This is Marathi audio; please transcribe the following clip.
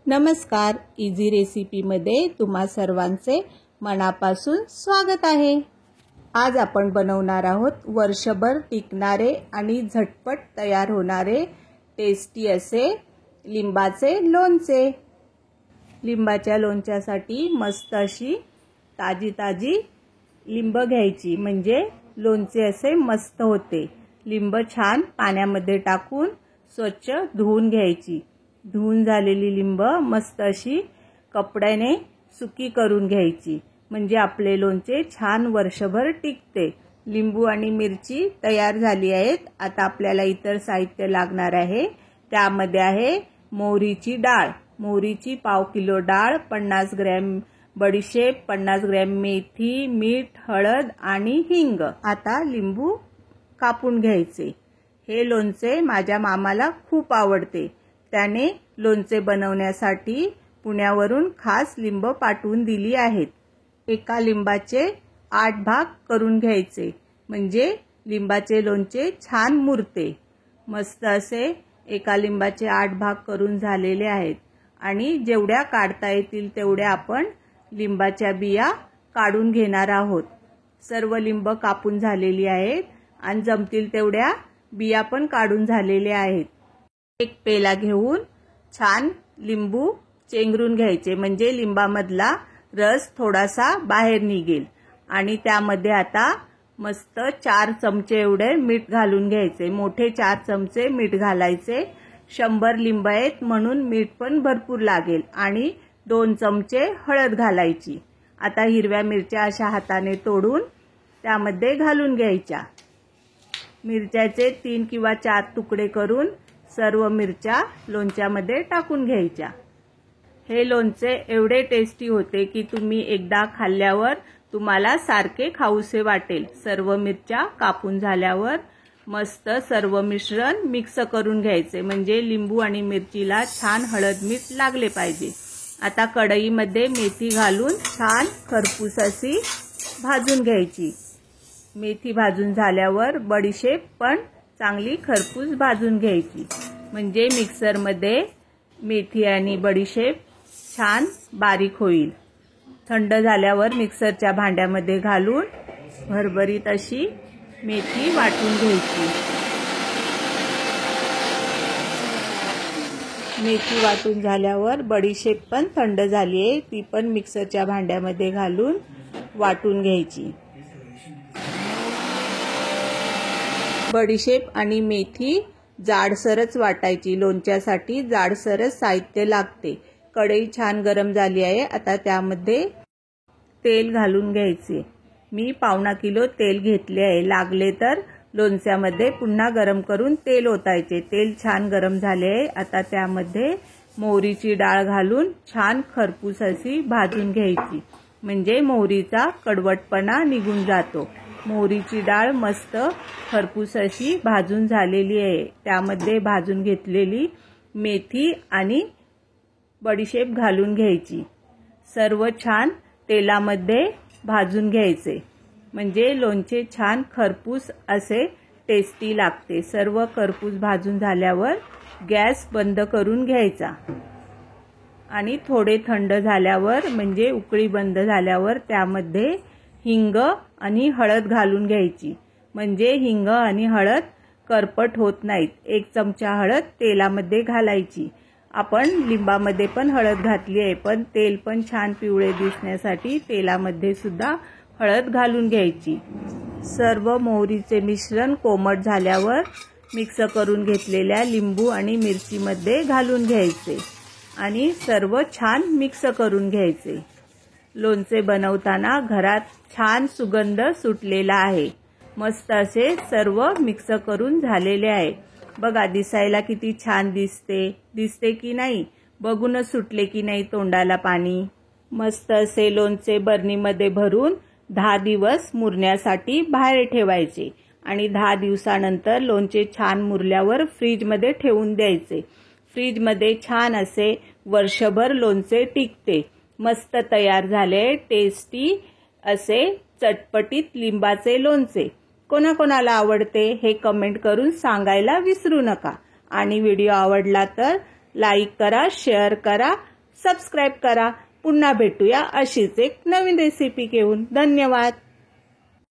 नमस्कार, इझी रेसिपीमध्ये तुम्हा सर्वांचे मनापासून स्वागत आहे। आज आपण बनवणार आहोत वर्षभर टिकणारे आणि झटपट तयार होणारे टेस्टी असे लिंबाचे लोणचे। लिंबाच्या लोणच्यासाठी मस्त अशी ताजी लिंब घ्यायची, म्हणजे लोणचे असे मस्त होते। लिंब छान पाण्यामध्ये टाकून स्वच्छ धुवून घ्यायची। धुवून झालेली लिंब मस्त अशी कपड्याने सुकी करून घ्यायची, म्हणजे आपले लोणचे छान वर्षभर टिकते। लिंबू आणि मिरची तयार झाली आहेत। आता आपल्याला इतर साहित्य लागणार आहे। त्यामध्ये आहे मोहरीची डाळ, मोहरीची पाव किलो डाळ, 50 ग्रॅम बडीशेप, 50 ग्रॅम मेथी, मीठ, हळद आणि हिंग। आता लिंबू कापून घ्यायचे। हे लोणचे माझ्या मामाला खूप आवडते। त्याने लोणचे बनवण्यासाठी पुण्यावरून खास लिंब पाठवून दिली आहेत। एका लिंबाचे 8 भाग करून घ्यायचे, म्हणजे लिंबाचे लोणचे छान मुरते। मस्त असे एका लिंबाचे 8 भाग करून झालेले आहेत आणि जेवढ्या काढता येतील तेवढ्या आपण लिंबाच्या बिया काढून घेणार आहोत। सर्व लिंब कापून झालेली आहेत आणि जमतील तेवढ्या बिया पण काढून झालेल्या आहेत। एक पेला घेऊन छान लिंबू चेंगरून घ्यायचे, म्हणजे लिंबामधला रस थोडासा बाहेर निघेल। आणि त्यामध्ये आता मस्त 4 चमचे एवढे मीठ घालून घ्यायचे। मोठे 4 चमचे मीठ घालायचे। 100 लिंब आहेत म्हणून मीठ पण भरपूर लागेल। आणि 2 चमचे हळद घालायची। आता हिरव्या मिरच्या अशा हाताने तोडून त्यामध्ये घालून घ्यायच्या। मिरच्याचे 3 किंवा 4 तुकडे करून सर्व मिरच्या लोणच्यामध्ये टाकून घ्यायच्या। हे लोणचे एवढे टेस्टी होते की तुम्ही एकदा खाल्ल्यावर तुम्हाला सारखे खाऊसे वाटेल। सर्व मिरच्या कापून झाल्यावर मस्त सर्व मिश्रण मिक्स करून घ्यायचे, म्हणजे लिंबू आणि मिरचीला छान हळद मीठ लागले पाहिजे। आता कढईमध्ये मेथी घालून छान खरपूस अशी भाजून घ्यायची। मेथी भाजून झाल्यावर बडीशेप पण चांगली खरपूस भाजून घ्यायची, म्हणजे मिक्सरमध्ये मेथी आणि बडीशेप छान बारीक होईल। थंड झाल्यावर मिक्सरच्या भांड्यामध्ये घालून भरभरीत अशी मेथी वाटून घ्यायची। मेथी वाटून झाल्यावर बडीशेप पण थंड झाली आहे, ती पण मिक्सरच्या भांड्यामध्ये घालून वाटून घ्यायची। बडीशेप आणि मेथी जाडसरच वाटायची। लोणच्यासाठी जाडसरच साहित्य लागते। कढई छान गरम झाली आहे। आता त्यामध्ये तेल घालून घ्यायचे। मी 1/2 किलो तेल घेतले आहे। लागले तर लोणच्यामध्ये पुन्हा गरम करून तेल ओतायचे। तेल छान गरम झाले आहे। आता त्यामध्ये मोहरीची डाळ घालून छान खरपूस अशी भाजून घ्यायची, म्हणजे मोहरीचा कडवटपणा निघून जातो। मोहरीची डाळ मस्त खरपूस अशी भाजून झालेली आहे। त्यामध्ये भाजून घेतलेली मेथी आणि बडीशेप घालून घ्यायची। सर्व छान तेलामध्ये भाजून घ्यायचे, म्हणजे लोणचे छान खरपूस असे टेस्टी लागते। सर्व खरपूस भाजून झाल्यावर गॅस बंद करून घ्यायचा आणि थोडे थंड झाल्यावर, म्हणजे उकळी बंद झाल्यावर त्यामध्ये हिंग आणि हळद घालून घ्यायची, म्हणजे हिंग आणि हळद करपट होत नाहीत। 1 चमचा हळद तेलामध्ये घालायची। आपण लिंबामध्ये पण हळद घातली आहे, पण तेल पण छान पिवळे दिसण्यासाठी तेलामध्ये सुद्धा हळद घालून घ्यायची। सर्व मोहरीचे मिश्रण कोमट झाल्यावर मिक्स करून घेतलेल्या लिंबू आणि मिरचीमध्ये घालून घ्यायचे आणि सर्व छान मिक्स करून घ्यायचे। लोणचे बनवताना घरात छान सुगंध सुटलेला आहे। मस्त असे सर्व मिक्स करून झालेले आहे। बघा दिसायला किती छान दिसते की नाही, बघूनच सुटले की नाही तोंडाला पाणी। मस्त असे लोणचे बरणीमध्ये भरून 10 दिवस मुरण्यासाठी बाहेर ठेवायचे आणि 10 दिवसानंतर लोणचे छान मुरल्यावर फ्रीजमध्ये ठेवून द्यायचे। फ्रीजमध्ये छान असे वर्षभर लोणचे टिकते। मस्त तयार झाले टेस्टी असे चटपटीत लिंबाचे लोणचे। कोणाकोणाला आवडते हे कमेंट करून सांगायला विसरू नका। आणि व्हिडिओ आवडला तर लाईक करा, शेअर करा सबस्क्राईब करा. पुन्हा भेटूया अशीच एक नवीन रेसिपी घेऊन. धन्यवाद.